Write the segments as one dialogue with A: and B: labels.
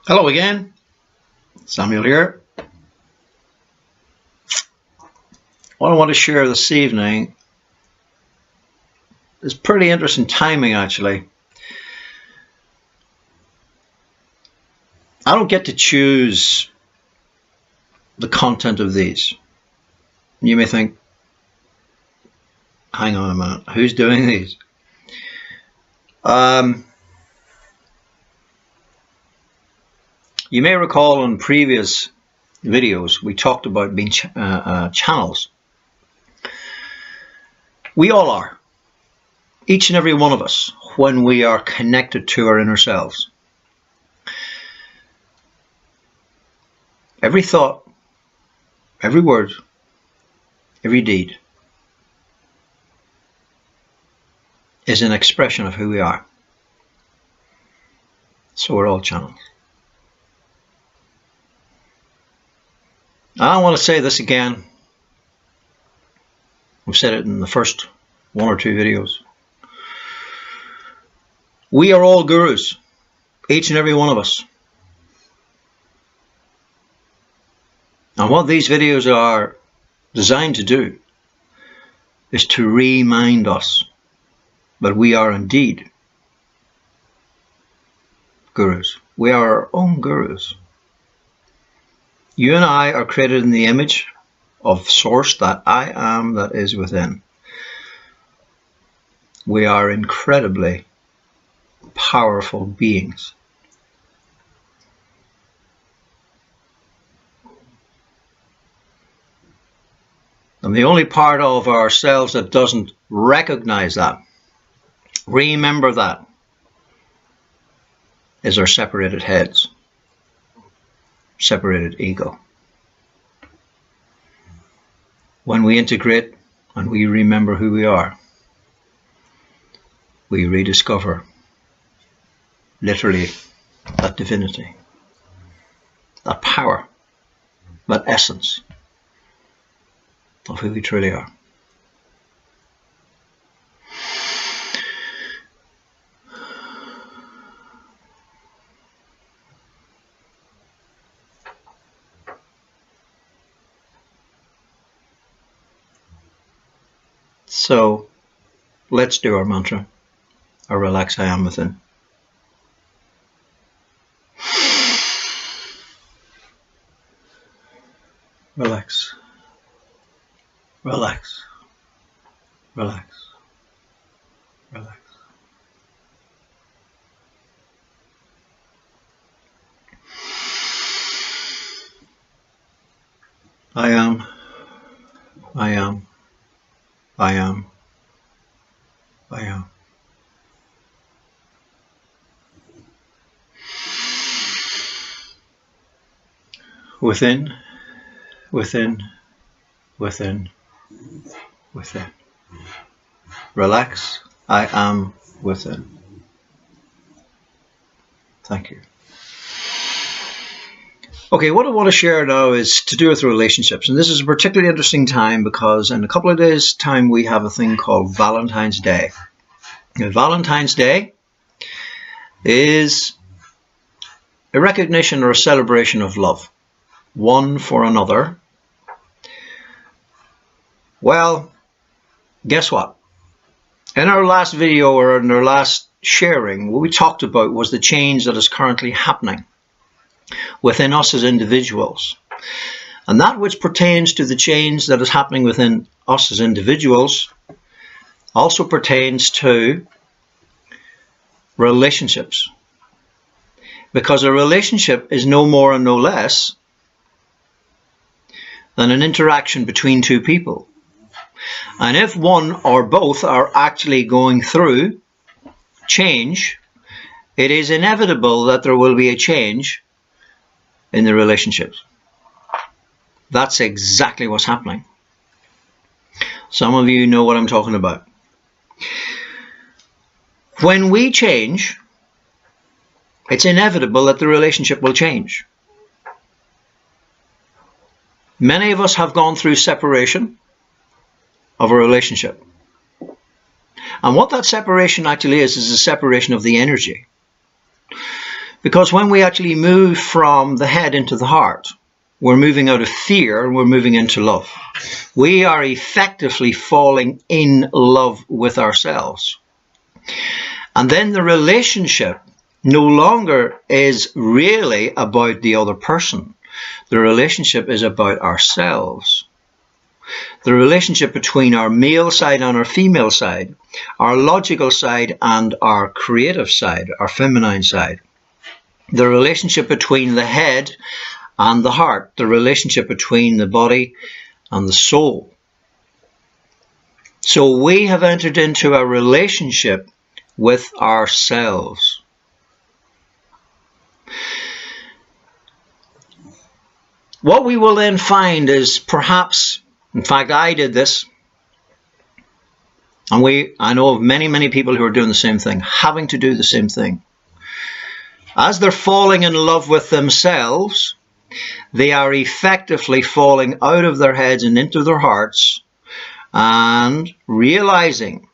A: Hello again, Samuel here. What I want to share this evening is pretty interesting timing, actually. I don't get to choose the content of these. You may think, hang on a minute, who's doing these? You may recall in previous videos we talked about being channels. We all are, each and every one of us, when we are connected to our inner selves. Every thought, every word, every deed is an expression of who we are. So we're all channels. I want to say this again. I've said it in the first one or two videos. We are all gurus, each and every one of us. And what these videos are designed to do is to remind us that we are indeed gurus. We are our own gurus. You and I are created in the image of Source, that I am that is within. We are incredibly powerful beings. And the only part of ourselves that doesn't recognize that, remember that, is our separated heads. Separated ego. When we integrate and we remember who we are, we rediscover literally that divinity, that power, that essence of who we truly are. So let's do our mantra, our relax I am within. Relax, relax, relax, relax. I am, I am, I am, I am. Within, within, within, within. Relax, I am within. Thank you. Okay, what I want to share now is to do with relationships. And this is a particularly interesting time because in a couple of days' time we have a thing called Valentine's Day. Now, Valentine's Day is a recognition or a celebration of love, one for another. Well, guess what? In our last video or in our last sharing, what we talked about was the change that is currently happening within us as individuals. And that which pertains to the change that is happening within us as individuals also pertains to relationships. Because a relationship is no more and no less than an interaction between two people. And if one or both are actually going through change, it is inevitable that there will be a change in the relationships. That's exactly what's happening. Some of you know what I'm talking about. When we change, it's inevitable that the relationship will change. Many of us have gone through separation of a relationship. And what that separation actually is a separation of the energy. Because when we actually move from the head into the heart, we're moving out of fear and we're moving into love. We are effectively falling in love with ourselves. And then the relationship no longer is really about the other person. The relationship is about ourselves. The relationship between our male side and our female side, our logical side and our creative side, our feminine side. The relationship between the head and the heart, the relationship between the body and the soul. So we have entered into a relationship with ourselves. What we will then find is perhaps, in fact I did this, and I know of many people who are doing the same thing, having to do the same thing. As they're falling in love with themselves, they are effectively falling out of their heads and into their hearts and realizing,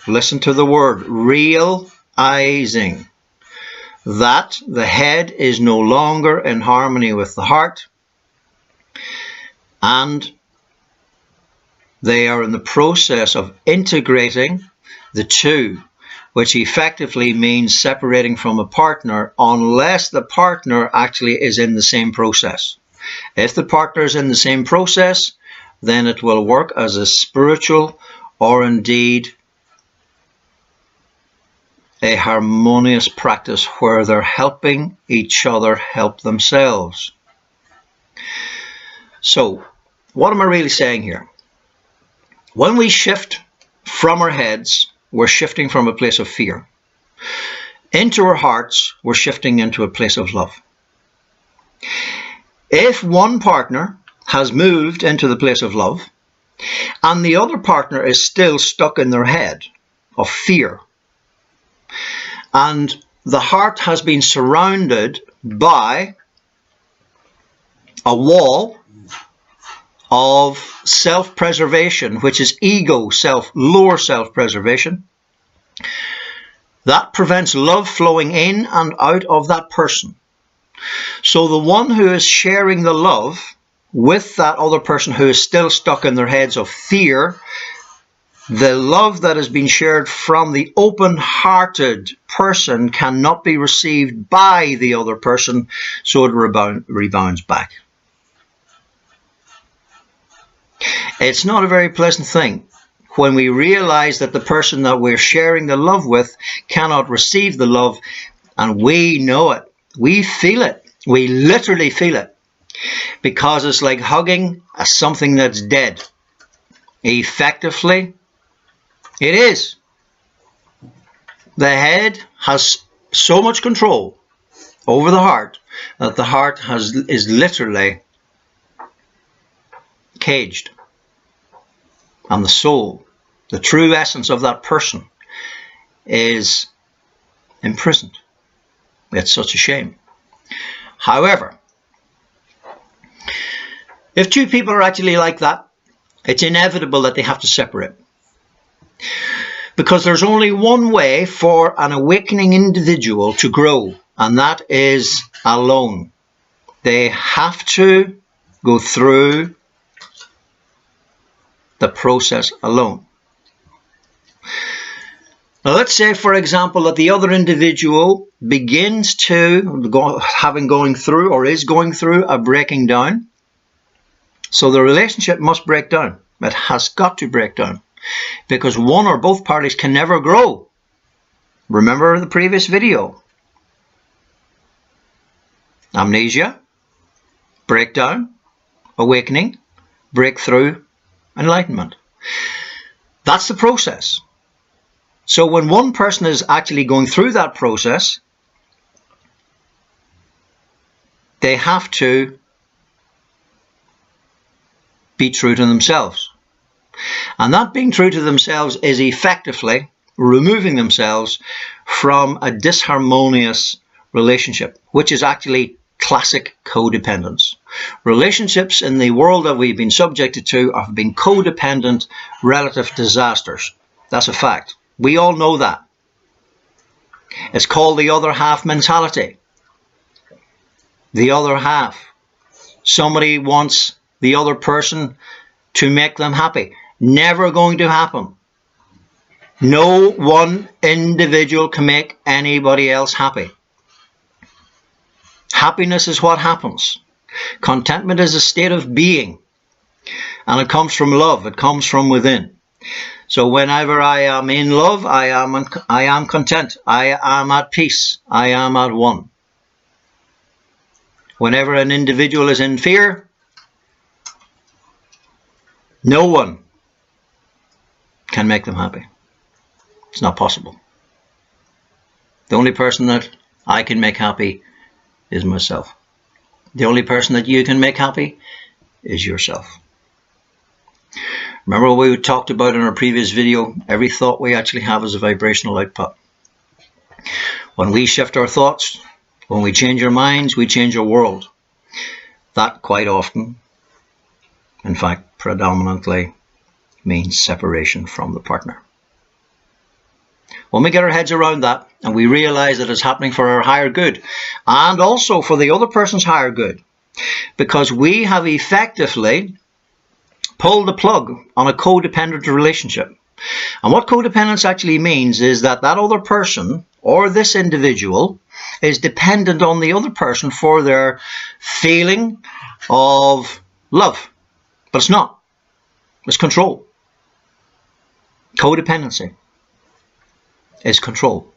A: listen to the word, realizing that the head is no longer in harmony with the heart, and they are in the process of integrating the two, which effectively means separating from a partner unless the partner actually is in the same process. If the partner is in the same process, then it will work as a spiritual or indeed a harmonious practice where they're helping each other help themselves. So, what am I really saying here? When we shift from our heads, we're shifting from a place of fear. Into our hearts, we're shifting into a place of love. If one partner has moved into the place of love, and the other partner is still stuck in their head of fear, and the heart has been surrounded by a wall of self-preservation, which is ego, lower self-preservation, that prevents love flowing in and out of that person. So the one who is sharing the love with that other person who is still stuck in their heads of fear, the love that has been shared from the open-hearted person cannot be received by the other person, so it rebounds back. It's not a very pleasant thing when we realize that the person that we're sharing the love with cannot receive the love, and we know it. We feel it. We literally feel it, because it's like hugging something that's dead. Effectively, it is. The head has so much control over the heart that the heart is literally caged. And the soul, the true essence of that person, is imprisoned. It's such a shame. However, if two people are actually like that, it's inevitable that they have to separate. Because there's only one way for an awakening individual to grow, and that is alone. They have to go through the process alone. Now let's say, for example, that the other individual begins to going through a breaking down. So the relationship must break down. It has got to break down, because one or both parties can never grow. Remember the previous video. Amnesia, breakdown, awakening, breakthrough, enlightenment. That's the process. So when one person is actually going through that process, they have to be true to themselves. And that being true to themselves is effectively removing themselves from a disharmonious relationship, which is actually classic codependence. Relationships in the world that we've been subjected to have been codependent relative disasters. That's a fact. We all know that. It's called the other half mentality. The other half. Somebody wants the other person to make them happy. Never going to happen. No one individual can make anybody else happy. Happiness is what happens. Contentment is a state of being. And it comes from love. It comes from within. So whenever I am in love, I am content. I am at peace. I am at one. Whenever an individual is in fear, no one can make them happy. It's not possible. The only person that I can make happy is myself. The only person that you can make happy is yourself. Remember what we talked about in our previous video? Every thought we actually have is a vibrational output. When we shift our thoughts, when we change our minds, we change our world. That quite often, in fact, predominantly means separation from the partner. When we get our heads around that and we realize that it's happening for our higher good and also for the other person's higher good, because we have effectively pulled the plug on a codependent relationship. And what codependence actually means is that that other person or this individual is dependent on the other person for their feeling of love. But it's not. It's control. Codependency is control.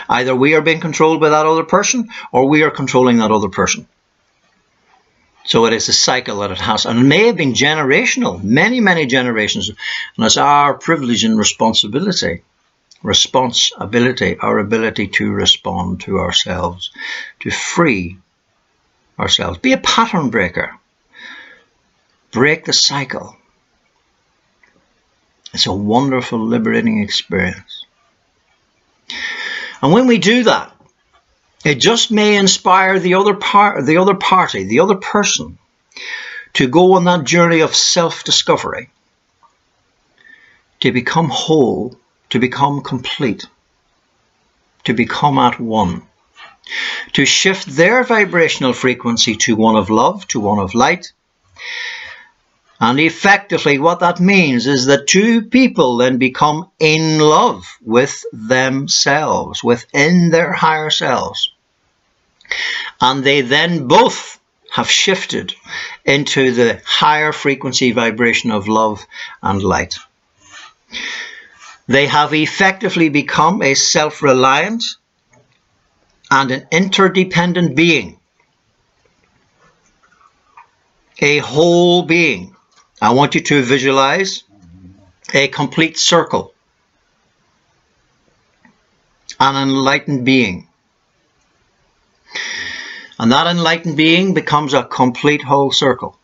A: Either we are being controlled by that other person or we are controlling that other person. So it is a cycle that it has, and it may have been generational, many, many generations, and it's our privilege and responsibility, our ability to respond to ourselves, to free ourselves, be a pattern breaker, break the cycle. It's a wonderful, liberating experience. And when we do that, it just may inspire the other party, the other person, to go on that journey of self-discovery, to become whole, to become complete, to become at one, to shift their vibrational frequency to one of love, to one of light. And effectively what that means is that two people then become in love with themselves, within their higher selves. And they then both have shifted into the higher frequency vibration of love and light. They have effectively become a self-reliant and an interdependent being. A whole being. I want you to visualize a complete circle. An enlightened being. And that enlightened being becomes a complete whole circle.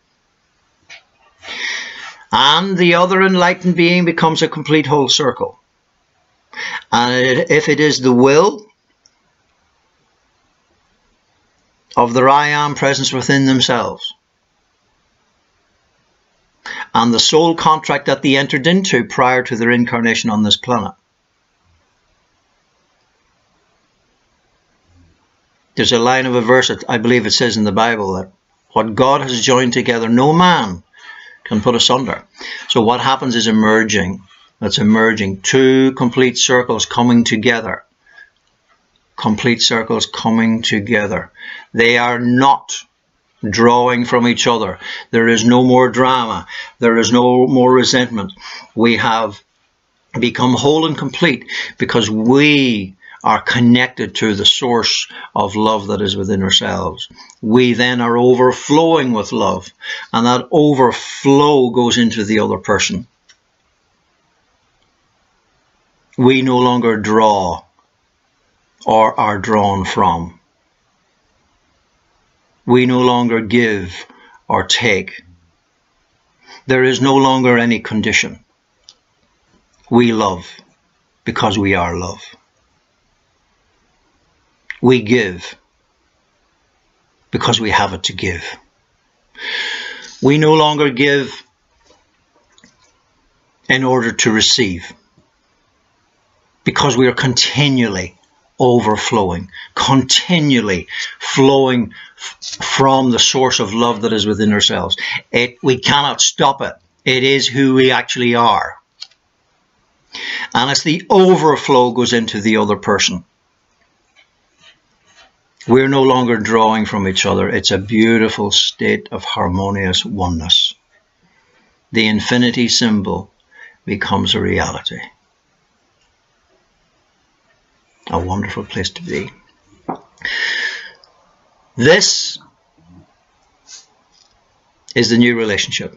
A: And the other enlightened being becomes a complete whole circle. And if it is the will of their I Am presence within themselves, and the soul contract that they entered into prior to their incarnation on this planet. There's a line of a verse that I believe it says in the Bible that what God has joined together, no man can put asunder. So what happens is emerging. That's emerging. Two complete circles coming together. Complete circles coming together. They are not drawing from each other. There is no more drama. There is no more resentment. We have become whole and complete because we are connected to the source of love that is within ourselves. We then are overflowing with love, and that overflow goes into the other person. We no longer draw or are drawn from. We no longer give or take. There is no longer any condition. We love because we are love. We give because we have it to give. We no longer give in order to receive because we are continually overflowing, continually flowing from the source of love that is within ourselves. We cannot stop it. It is who we actually are. And as the overflow goes into the other person, we're no longer drawing from each other. It's a beautiful state of harmonious oneness. The infinity symbol becomes a reality. A wonderful place to be. This is the new relationship.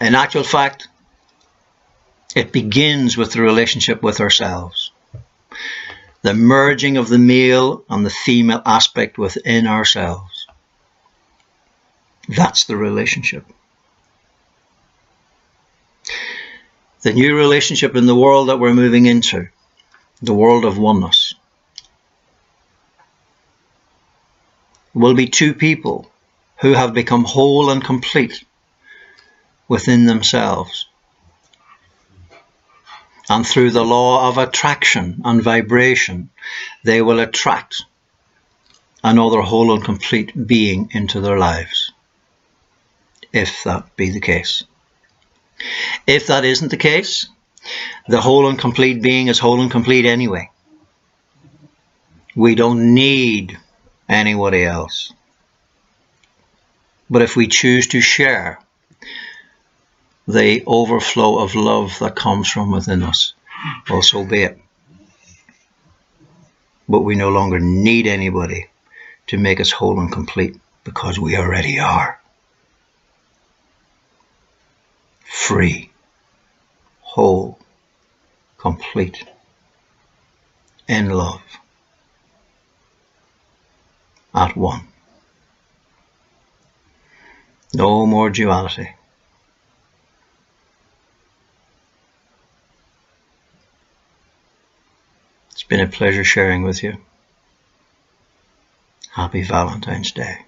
A: In actual fact, it begins with the relationship with ourselves. The merging of the male and the female aspect within ourselves. That's the relationship. The new relationship in the world that we're moving into, the world of oneness, will be two people who have become whole and complete within themselves. And through the law of attraction and vibration, they will attract another whole and complete being into their lives, if that be the case. If that isn't the case, the whole and complete being is whole and complete anyway. We don't need anybody else. But if we choose to share the overflow of love that comes from within us, well, so be it. But we no longer need anybody to make us whole and complete, because we already are. Free, whole, complete, in love, at one. No more duality. It's been a pleasure sharing with you. Happy Valentine's Day.